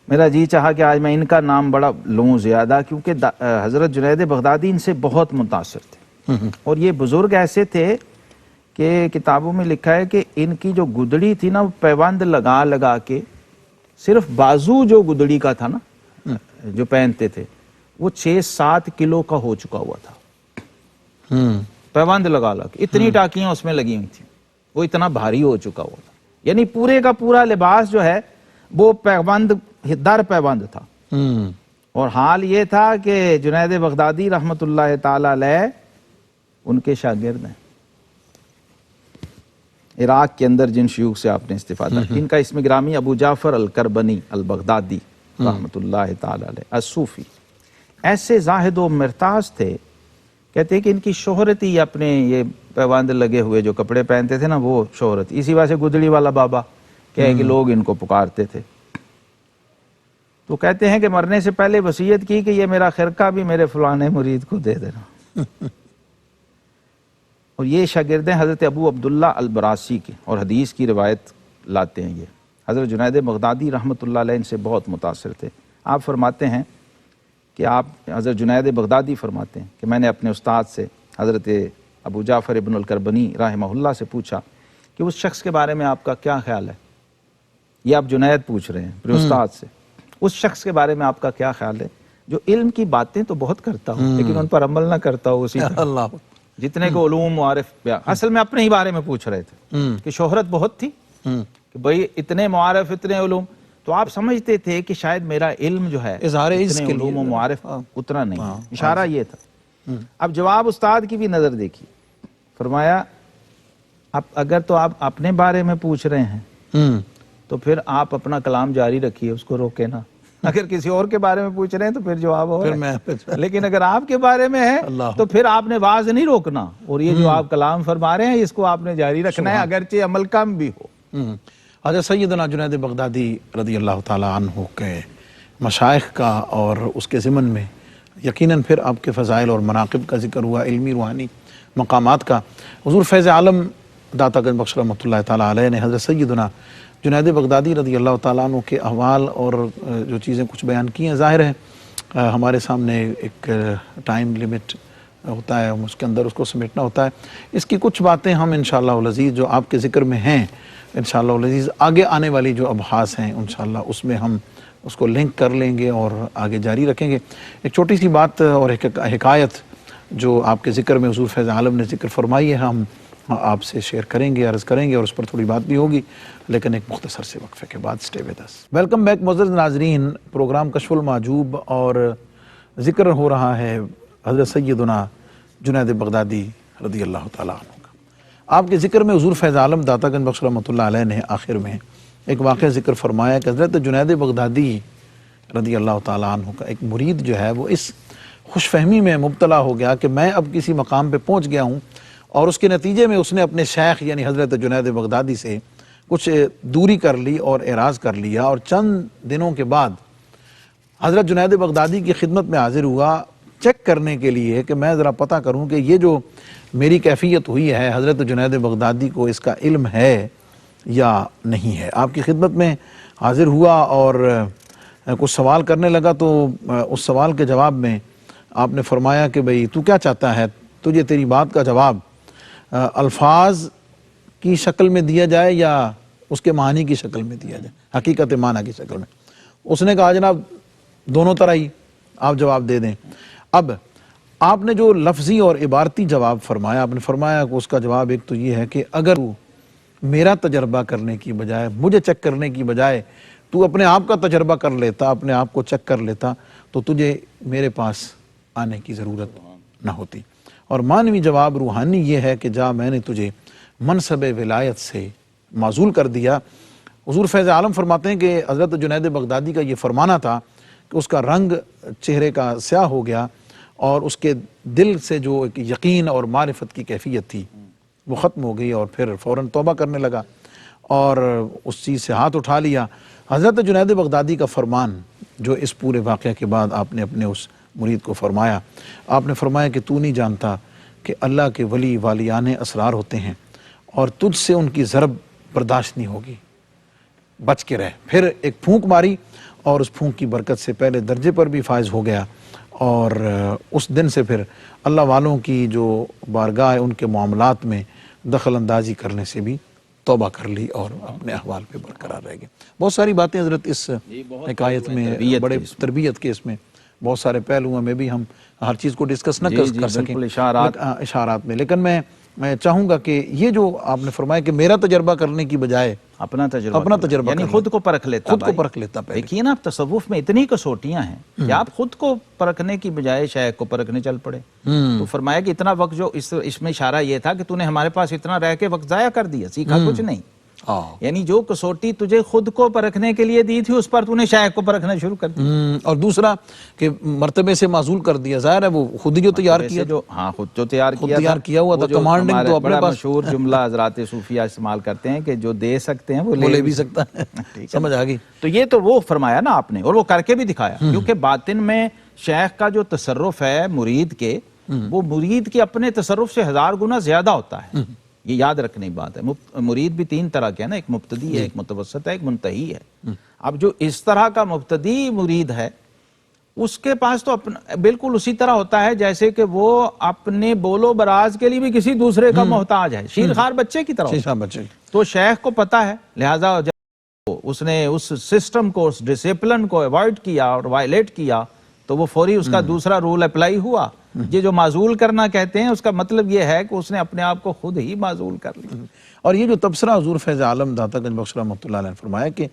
میرا جی چاہا کہ آج میں ان کا نام بڑا لوں زیادہ، کیونکہ حضرت جنید بغدادی ان سے بہت متاثر تھے. اور یہ بزرگ ایسے تھے کہ کتابوں میں لکھا ہے کہ ان کی جو گدڑی تھی نا، وہ پیوند لگا لگا کے، صرف بازو جو گدڑی کا تھا نا جو پہنتے تھے، وہ 6-7 کلو کا ہو چکا ہوا تھا. پیوند لگا لگا کے اتنی ٹاکیاں اس میں لگی ہوئی تھیں، وہ اتنا بھاری ہو چکا ہوا تھا. یعنی پورے کا پورا لباس جو ہے وہ پیوند در پیوند تھا. اور حال یہ تھا کہ جنید بغدادی رحمۃ اللہ تعالی علیہ ان کے شاگرد ہیں. عراق کے اندر جن شیوخ سے آپ نے استفادہ، ان کا اسم گرامی ابو جعفر الکربنی البغدادی رحمۃ اللہ تعالی علیہ الصوفی. ایسے زاہد و مرتاز تھے، کہتے ہیں کہ ان کی شہرت ہی اپنے یہ پیوند لگے ہوئے جو کپڑے پہنتے تھے نا، وہ شہرت اسی وجہ سے گدڑی والا بابا کہ لوگ ان کو پکارتے تھے. تو کہتے ہیں کہ مرنے سے پہلے وصیت کی کہ یہ میرا خرقہ بھی میرے فلانے مرید کو دے دینا. اور یہ شاگرد ہیں حضرت ابو عبداللہ البراسی کے، اور حدیث کی روایت لاتے ہیں. یہ حضرت جنید بغدادی رحمۃ اللہ علیہ ان سے بہت متاثر تھے. آپ فرماتے ہیں کہ حضرت جنید بغدادی فرماتے ہیں کہ میں نے اپنے استاد سے حضرت ابو جعفر ابن الکربنی رحمہ اللہ سے پوچھا کہ اس شخص کے بارے میں آپ کا کیا خیال ہے. یہ آپ جنید پوچھ رہے ہیں اپنے استاد سے، اس شخص کے بارے میں آپ کا کیا خیال ہے جو علم کی باتیں تو بہت کرتا ہو لیکن ان پر عمل نہ کرتا ہو. اسی طرح اللہ جتنے کو علوم معارف، اصل میں اپنے ہی بارے میں پوچھ رہے تھے کہ شہرت بہت تھی کہ بھئی اتنے معارف، اتنے علوم، تو آپ سمجھتے تھے کہ شاید میرا علم جو ہے اظہار عز اتنے کے علوم و لیے معارف اتنا نہیں ہے. اشارہ یہ تھا. اب جواب استاد کی بھی نظر دیکھیے. فرمایا اب اگر تو آپ اپنے بارے میں پوچھ رہے ہیں تو پھر آپ اپنا کلام جاری رکھیے، اس کو روکے نا. اگر کسی اور کے بارے میں پوچھ رہے ہیں تو پھر جواب ہو رہا ہے، لیکن اگر آپ کے بارے میں ہے تو پھر آپ نے واز نہیں روکنا، اور یہ جو آپ کلام فرما رہے ہیں اس کو آپ نے جاری رکھنا ہے اگرچہ عمل کم بھی ہو. حضرت سیدنا جنید بغدادی رضی اللہ تعالی عنہ کے مشائخ کا اور اس کے ضمن میں یقیناً پھر آپ کے فضائل اور مناقب کا ذکر ہوا، علمی روحانی مقامات کا. حضور فیض عالم داتا گنج بخش رحمۃ اللہ تعالی علیہ نے حضرت سیدنا جنید بغدادی رضی اللہ تعالیٰ عنہ کے احوال اور جو چیزیں کچھ بیان کی ہیں، ظاہر ہے ہمارے سامنے ایک ٹائم لیمٹ ہوتا ہے، اس کے اندر اس کو سمیٹنا ہوتا ہے. اس کی کچھ باتیں ہم انشاءاللہ العزیز جو آپ کے ذکر میں ہیں انشاءاللہ العزیز آگے آنے والی جو ابحاث ہیں انشاءاللہ اس میں ہم اس کو لنک کر لیں گے اور آگے جاری رکھیں گے. ایک چھوٹی سی بات اور حکایت جو آپ کے ذکر میں حضور فیض عالم نے ذکر فرمائی ہے ہم آپ سے شیئر کریں گے، عرض کریں گے اور اس پر تھوڑی بات بھی ہوگی، لیکن ایک مختصر سے وقفے کے بعد. Stay with us. Welcome back معزز ناظرین، پروگرام کشف المحجوب اور ذکر ہو رہا ہے حضرت سیدنا جنید بغدادی رضی اللہ تعالیٰ عنہ کا. آپ کے ذکر میں حضور فیض عالم داتا گنج بخش رحمۃ اللہ علیہ نے آخر میں ایک واقعہ ذکر فرمایا کہ حضرت جنید بغدادی رضی اللہ تعالیٰ عنہ کا ایک مرید جو ہے وہ اس خوش فہمی میں مبتلا ہو گیا کہ میں اب کسی مقام پہ پہنچ گیا ہوں، اور اس کے نتیجے میں اس نے اپنے شیخ یعنی حضرت جنید بغدادی سے کچھ دوری کر لی اور اعراض کر لیا، اور چند دنوں کے بعد حضرت جنید بغدادی کی خدمت میں حاضر ہوا چیک کرنے کے لیے کہ میں ذرا پتہ کروں کہ یہ جو میری کیفیت ہوئی ہے حضرت جنید بغدادی کو اس کا علم ہے یا نہیں ہے. آپ کی خدمت میں حاضر ہوا اور کچھ سوال کرنے لگا، تو اس سوال کے جواب میں آپ نے فرمایا کہ بھئی تو کیا چاہتا ہے، تجھے تیری بات کا جواب الفاظ کی شکل میں دیا جائے یا اس کے معنی کی شکل میں دیا جائے، حقیقت معنی کی شکل میں؟ اس نے کہا جناب دونوں طرح ہی آپ جواب دے دیں. اب آپ نے جو لفظی اور عبارتی جواب فرمایا، آپ نے فرمایا کہ اس کا جواب ایک تو یہ ہے کہ اگر میرا تجربہ کرنے کی بجائے، مجھے چیک کرنے کی بجائے تو اپنے آپ کا تجربہ کر لیتا، اپنے آپ کو چیک کر لیتا، تو تجھے میرے پاس آنے کی ضرورت نہ ہوتی. اور معنوی جواب روحانی یہ ہے کہ جا میں نے تجھے منصب ولایت سے معزول کر دیا. حضور فیض عالم فرماتے ہیں کہ حضرت جنید بغدادی کا یہ فرمانا تھا کہ اس کا رنگ چہرے کا سیاہ ہو گیا اور اس کے دل سے جو ایک یقین اور معرفت کی کیفیت تھی وہ ختم ہو گئی، اور پھر فوراً توبہ کرنے لگا اور اس چیز سے ہاتھ اٹھا لیا. حضرت جنید بغدادی کا فرمان جو اس پورے واقعہ کے بعد آپ نے اپنے اس مرید کو فرمایا، آپ نے فرمایا کہ تو نہیں جانتا کہ اللہ کے ولی والیان اسرار ہوتے ہیں اور تجھ سے ان کی ضرب برداشت نہیں ہوگی، بچ کے رہ. پھر ایک پھونک ماری اور اس پھونک کی برکت سے پہلے درجے پر بھی فائز ہو گیا، اور اس دن سے پھر اللہ والوں کی جو بارگاہ ہے ان کے معاملات میں دخل اندازی کرنے سے بھی توبہ کر لی اور اپنے احوال پہ برقرار رہ گئے. بہت ساری باتیں حضرت اس حکایت میں، بڑے تربیت کے اس میں بہت سارے پہلو ہیں، میں بھی ہم ہر چیز کو ڈسکس نہ کر سکیں اشارات میں، لیکن میں چاہوں گا کہ یہ جو آپ نے فرمایا کہ میرا تجربہ کرنے کی بجائے اپنا تجربہ یعنی خود کو پرکھ لیتا، پہلے. دیکھیے نا، تصوف میں اتنی کسوٹیاں ہیں کہ آپ خود کو پرکھنے کی بجائے شیخ کو پرکھنے چل پڑے. تو فرمایا کہ اتنا وقت جو اس میں اشارہ یہ تھا کہ تو نے ہمارے پاس اتنا رہ کے وقت ضائع کر دیا، سیکھا کچھ نہیں. یعنی جو کسوٹی تجھے خود کو پرکھنے کے لیے دی تھی اس پر تو نے شیخ کو پرکھنا شروع کر دیا. اور دوسرا کہ مرتبے سے معزول کر دیا، ظاہر ہے وہ خود ہی جو تیار کیا، خود جو تیار کیا ہوا تھا، کمانڈنگ تو اپنے پاس. مشہور جملہ حضرات صوفیہ استعمال کرتے ہیں کہ جو دے سکتے ہیں وہ لے بھی سکتا ہے. سمجھ آ گئی. تو یہ تو وہ فرمایا نا آپ نے، اور وہ کر کے بھی دکھایا، کیونکہ باطن میں شیخ کا جو تصرف ہے مرید کے، وہ مرید کے اپنے تصرف سے 1000 گنا زیادہ ہوتا ہے. یہ یاد رکھنے کی بات ہے. مرید بھی 3 طرح کے ہیں نا، ایک مبتدی ہے، ایک متوسط ہے، ایک منتہی ہے. اب جو اس طرح کا مبتدی مرید ہے اس کے پاس تو بالکل اسی طرح ہوتا ہے جیسے کہ وہ اپنے بولو براز کے لیے بھی کسی دوسرے کا محتاج ہے، شیرخوار بچے کی طرح. تو شیخ کو پتا ہے، لہٰذا اس نے اس سسٹم کو، اس ڈسپلن کو ایوائڈ کیا اور وائلیٹ کیا تو وہ فوری اس کا دوسرا رول اپلائی ہوا. یہ جو معزول کرنا کہتے ہیں اس کا مطلب یہ ہے کہ اس نے اپنے آپ کو خود ہی معزول کر لیا. اور یہ جو تبصرہ حضور فیض عالم داتا گنج بخش رحمۃ اللہ علیہ نے فرمایا کہ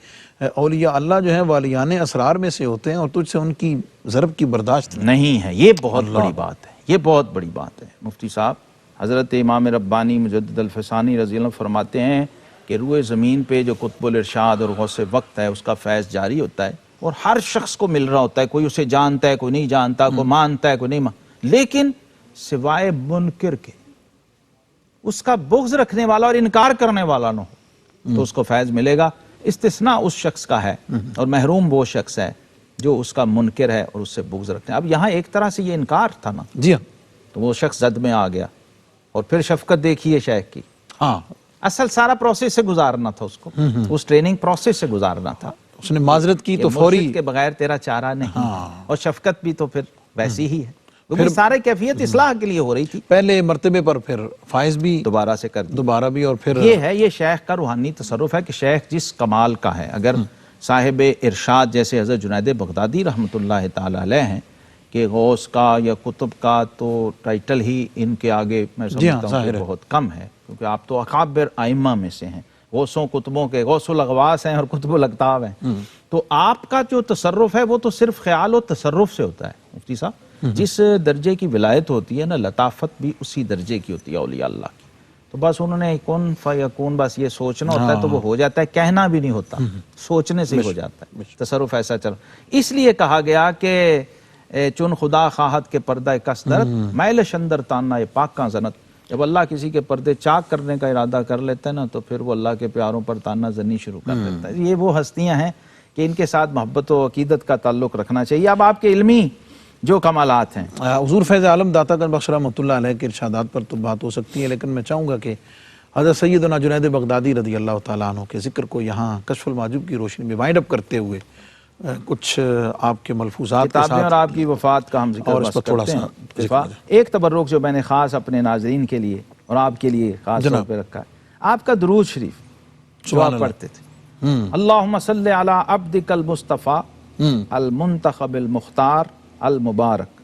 اولیاء اللہ جو ہیں والیان اسرار میں سے ہوتے ہیں اور تجھ سے ان کی ضرب کی برداشت نہیں ہے. یہ بہت بڑی بات ہے، یہ بہت بڑی بات ہے. مفتی صاحب حضرت امام ربانی مجدد الفسانی رضی اللہ عنہ فرماتے ہیں کہ روئے زمین پہ جو قطب الارشاد اور غوث وقت ہے اس کا فیض جاری ہوتا ہے اور ہر شخص کو مل رہا ہوتا ہے. کوئی اسے جانتا ہے، کوئی نہیں جانتا، کوئی مانتا ہے، کوئی نہیں مانتا، لیکن سوائے منکر کے، اس کا بغض رکھنے والا اور انکار کرنے والا نہ ہو تو اس کو فیض ملے گا. استثناء اس شخص کا ہے اور محروم وہ شخص ہے جو اس کا منکر ہے اور اس سے بغض رکھتے ہیں. اب یہاں ایک طرح سے یہ انکار تھا نا، جی ہاں، تو وہ شخص زد میں آ گیا اور پھر شفقت دیکھیے شیخ کی. اصل سارا پروسیس سے گزارنا تھا اس کو، اس ٹریننگ پروسیس سے گزارنا تھا. اس نے معذرت کی تو فوری کے بغیر تیرا چارہ نہیں، اور شفقت بھی تو پھر ویسی ہی ہے. کیونکہ سارے کیفیت اصلاح کے لیے ہو رہی تھی. پہلے مرتبے پر پھر فائز بھی دوبارہ سے کر دی. دوبارہ بھی، اور پھر یہ ہے، یہ شیخ کا روحانی تصرف ہے کہ شیخ جس کمال کا ہے، اگر صاحب ارشاد جیسے حضرت جنید بغدادی رحمۃ اللہ تعالی علیہ ہیں کہ غوث کا یا قطب کا تو ٹائٹل ہی ان کے آگے میں سمجھتا ہوں کہ بہت کم ہے، کیونکہ آپ تو اکابر ائمہ میں سے ہیں، غوثوں قطبوں کے غوث الاغواث ہیں اور قطب الاقطاب ہیں. تو آپ کا جو تصرف ہے وہ تو صرف خیال و تصرف سے ہوتا ہے مفتی صاحب. جس درجے کی ولایت ہوتی ہے نا، لطافت بھی اسی درجے کی ہوتی ہے اولیاء اللہ کی. تو بس انہوں نے کن فیکون بس یہ سوچنا ہوتا ہے تو وہ ہو جاتا ہے، کہنا بھی نہیں ہوتا، سوچنے سے ہی ہو جاتا ہے. تصرف ایسا چل. اس لیے کہا گیا کہ چن خدا خواہت کے پردہ کسدرت میل شندر تاننا یہ پاکاں زنت. جب اللہ کسی کے پردے چاک کرنے کا ارادہ کر لیتا ہے نا تو پھر وہ اللہ کے پیاروں پر تاننا زنی شروع کر دیتا ہے. یہ وہ ہستیاں ہیں کہ ان کے ساتھ محبت و عقیدت کا تعلق رکھنا چاہیے. اب آپ کے علمی جو کمالات ہیں، حضور فیض عالم داتا گنج بخش رحمۃ اللہ علیہ کے ارشادات پر تو بات ہو سکتی ہے، لیکن میں چاہوں گا کہ حضرت سیدنا جنید بغدادی رضی اللہ تعالیٰ عنہ کے ذکر کو یہاں کشف المحجوب کی روشنی میں وائنڈ اپ کرتے ہوئے کچھ آپ کے ملفوظات کے کتابیں ساتھ اور آپ کی وفات کا ہم ذکر اور اس بس پر تھوڑا کرتے سا ہیں. ایک تبرک جو میں نے خاص اپنے ناظرین کے لیے اور آپ کے لیے خاص طور پہ رکھا ہے، آپ کا درود شریف جو آپ پڑھتے تھے، اللہم صلی علی عبدک المصطفیٰ المنتخب المختار المبارک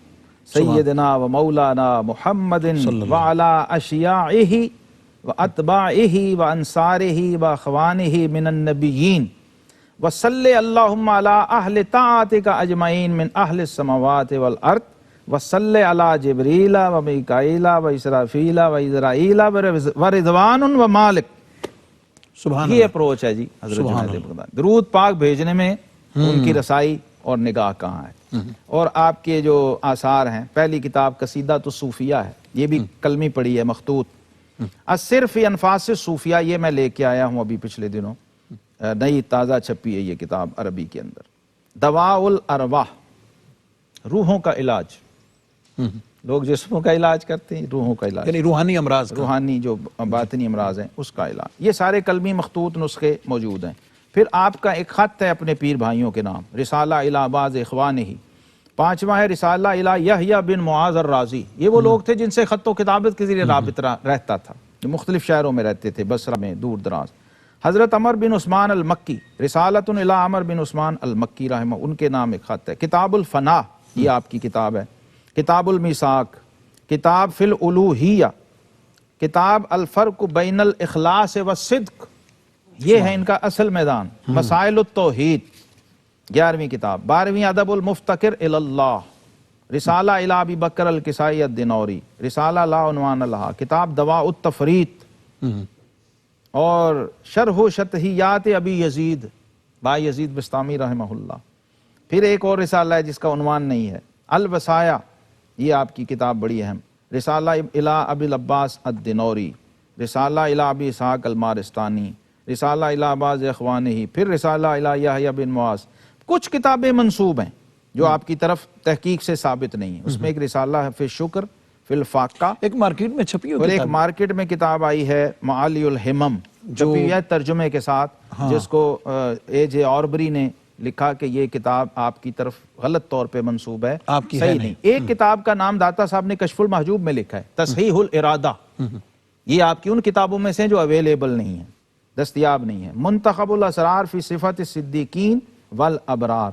سیدنا و مولانا محمد وعلی اشیاعہ و اتباعہ و انصارہ و اخوانہ من النبیین وصلی اللہم علی اہل طاعتک اجمعین من اہل السماوات والارض وصلی علی جبریل و میکائیل و اسرافیل و اسرائیل و رضوان و مالک. سبحان یہ اپروچ ہے جی حضرت جنید بغدادی. درود پاک بھیجنے میں ان کی رسائی اور نگاہ کہاں ہے. اور آپ کے جو آثار ہیں، پہلی کتاب قصیدہ تو صوفیہ ہے، یہ بھی کلمی پڑھی ہے مخطوط. الصرف فی انفاس صوفیہ یہ میں لے کے آیا ہوں ابھی پچھلے دنوں، نئی تازہ چھپی ہے یہ کتاب عربی کے اندر. دواء الارواح، روحوں کا علاج. لوگ جسموں کا علاج کرتے ہیں، روحوں کا علاج یعنی روحانی امراض کا. روحانی جو باطنی امراض ہیں اس کا علاج. یہ سارے کلمی مخطوط نسخے موجود ہیں. پھر آپ کا ایک خط ہے اپنے پیر بھائیوں کے نام، رسالہ الی بعض اخوانہ. 5واں ہے رسالہ الی یحییٰ بن معاذ الرازی. یہ وہ لوگ تھے جن سے خط و کتابت کے ذریعے رابطہ رہتا تھا، جو مختلف شہروں میں رہتے تھے، بصرہ میں، دور دراز. حضرت عمر بن عثمان المکی، رسالۃ الی عمر بن عثمان المکی رحمہ، ان کے نام ایک خط ہے. کتاب الفنا، یہ آپ کی کتاب ہے. کتاب المیثاق، کتاب فی الالوہیہ، کتاب الفرق بین الاخلاص والصدق، یہ ہے ان کا اصل میدان. مسائل التوحید 11ویں کتاب. 12ویں ادب المفتقر الی اللہ، رسالہ الی ابی بکر الکسائی الدنوری، رسالہ لا عنوان لہا. کتاب دواء التفریط اور شرح شطحیات ابی یزید با یزید بسطامی رحمہ اللہ. پھر ایک اور رسالہ ہے جس کا عنوان نہیں ہے، الوصایا، یہ آپ کی کتاب بڑی اہم. رسالہ الی ابی العباس الدنوری، رسالہ الی ابی اسحاق المارستانی، رسالہ الی بعض اخوانہ. پھر رسالہ الی یحییٰ بن معاذ. کچھ کتابیں منسوب ہیں جو آپ کی طرف تحقیق سے ثابت نہیں ہیں. اس میں ایک رسالہ ہے فی الشکر فی الفاقہ، ایک مارکیٹ میں چھپی اور ایک مارکیٹ میں کتاب آئی ہے معالی الہمم، جو ترجمے کے ساتھ، جس کو اے جے اوربری نے لکھا کہ یہ کتاب آپ کی طرف غلط طور پہ منسوب ہے، صحیح نہیں. ایک کتاب کا نام داتا صاحب نے کشف المحجوب میں لکھا ہے، تصحیح الارادہ. یہ آپ کی ان کتابوں میں سے جو اویلیبل نہیں ہیں، دستیاب نہیں ہے. منتخب الاسرار فی صفات الصدیقین والابرار.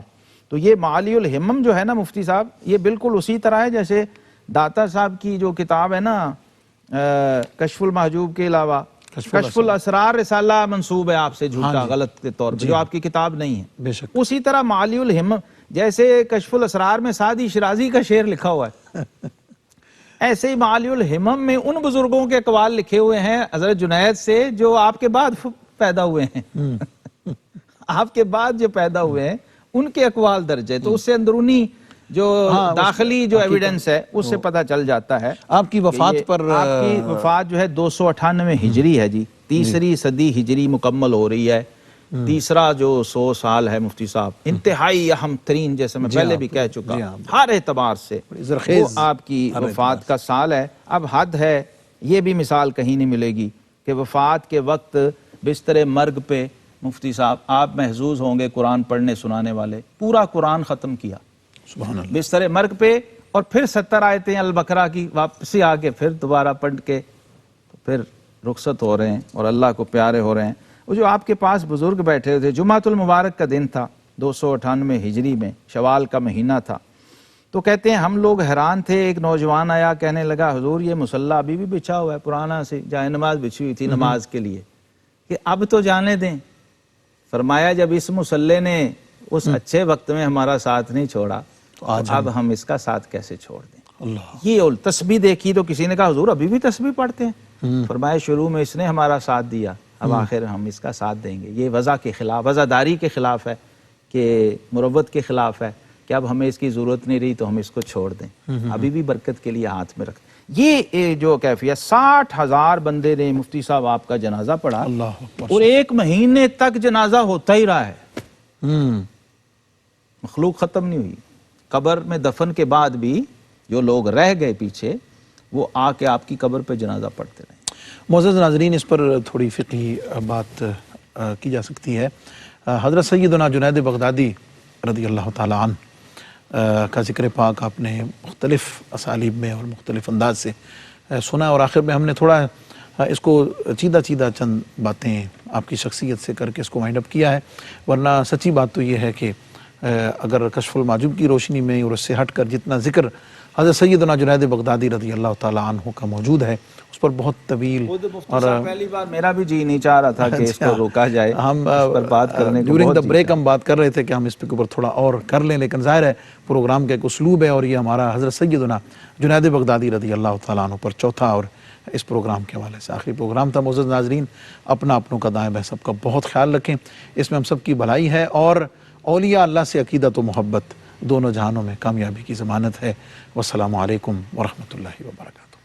تو یہ معالی الہمم جو ہے نا مفتی صاحب، یہ بالکل اسی طرح ہے جیسے داتا صاحب کی جو کتاب ہے نا کشف المحجوب کے علاوہ کشف الاسرار رسالہ منسوب ہے آپ سے جھوٹا، غلط کے طور پہ، جو آپ کی کتاب نہیں ہے. بے شک. اسی طرح معالی الہمم، جیسے کشف الاسرار میں سعدی شرازی کا شعر لکھا ہوا ہے، ایسے ہی معالی الہمم میں ان بزرگوں کے اقوال لکھے ہوئے ہیں حضرت جنید سے جو آپ کے بعد پیدا ہوئے ہیں. آپ کے بعد جو پیدا ہوئے ہیں ان کے اقوال درج ہے. تو اس سے اندرونی جو داخلی جو ایویڈنس ہے اس سے پتہ چل جاتا ہے. آپ کی وفات پر، آپ کی وفات جو ہے 298 ہجری ہے جی، تیسری صدی ہجری مکمل ہو رہی ہے. تیسرا جو 100 سال ہے مفتی صاحب، انتہائی اہم ترین، جیسے میں پہلے بھی کہہ چکا، ہر اعتبار سے وہ آپ کی وفات کا سال ہے. اب حد ہے، یہ بھی مثال کہیں نہیں ملے گی کہ وفات کے وقت بستر مرگ پہ مفتی صاحب آپ محظوظ ہوں گے، قرآن پڑھنے سنانے والے، پورا قرآن ختم کیا سبحان اللہ، بستر مرگ پہ، اور پھر 70 آیتیں البقرہ کی واپسی آ کے پھر دوبارہ پڑھ کے تو پھر رخصت ہو رہے ہیں اور اللہ کو پیارے ہو رہے ہیں۔ وہ جو آپ کے پاس بزرگ بیٹھے ہوئے تھے، جمعۃ المبارک کا دن تھا 298 ہجری میں، شوال کا مہینہ تھا، تو کہتے ہیں ہم لوگ حیران تھے، ایک نوجوان آیا کہنے لگا حضور یہ مصلی ابھی بھی بچھا ہوا ہے، پرانا سی جائے نماز بچھی ہوئی تھی نماز کے لیے، کہ اب تو جانے دیں۔ فرمایا جب اس مصلی نے اس اچھے وقت میں ہمارا ساتھ نہیں چھوڑا تو اب ہم اس کا ساتھ کیسے چھوڑ دیں؟ اللہ، یہ تسبیح دیکھی تو کسی نے کہا حضور ابھی بھی تسبیح پڑھتے ہیں؟ فرمایا شروع میں اس نے ہمارا ساتھ دیا، اب آخر ہم اس کا ساتھ دیں گے۔ یہ وضع کے خلاف، وضعداری کے خلاف ہے، کہ مروت کے خلاف ہے، کہ اب ہمیں اس کی ضرورت نہیں رہی تو ہم اس کو چھوڑ دیں، ابھی بھی برکت کے لیے ہاتھ میں رکھ۔ یہ جو کیفیت، 60,000 بندے نے مفتی صاحب آپ کا جنازہ پڑھا اللہ اکبر۔ اور 1 مہینے تک جنازہ ہوتا ہی رہا ہے، مخلوق ختم نہیں ہوئی۔ قبر میں دفن کے بعد بھی جو لوگ رہ گئے پیچھے، وہ آ کے آپ کی قبر پہ جنازہ پڑھتے رہے۔ معزز ناظرین، اس پر تھوڑی فقہی بات کی جا سکتی ہے۔ حضرت سیدنا جنید بغدادی رضی اللہ تعالیٰ عنہ کا ذکر پاک آپ نے مختلف اسالیب میں اور مختلف انداز سے سنا، اور آخر میں ہم نے تھوڑا اس کو چیدہ چیدہ چند باتیں آپ کی شخصیت سے کر کے اس کو وائنڈ اپ کیا ہے، ورنہ سچی بات تو یہ ہے کہ اگر کشف المحجوب کی روشنی میں اور اس سے ہٹ کر جتنا ذکر حضرت سیدنا جنید بغدادی رضی اللہ تعالیٰ عنہ کا موجود ہے، اس پر بہت طویل اور پہلی بار میرا بھی جی نہیں چاہ رہا تھا کہ اس کو روکا جائے، ہم اس پر بات کرنے کو ڈیورنگ دا بہت بریک ہم بات کر رہے تھے کہ ہم اس پہ اوپر تھوڑا اور کر لیں، لیکن ظاہر ہے پروگرام کا ایک اسلوب ہے، اور یہ ہمارا حضرت سیدنا جنید بغدادی رضی اللہ تعالیٰ عنہ پر چوتھا اور اس پروگرام کے حوالے سے آخری پروگرام تھا۔ معزز ناظرین، اپنوں کا دائیں بائیں سب کا بہت خیال رکھیں، اس میں ہم سب کی بھلائی ہے، اور اولیاء اللہ سے عقیدت و محبت دونوں جہانوں میں کامیابی کی ضمانت ہے۔ والسلام علیکم ورحمۃ اللہ وبرکاتہ۔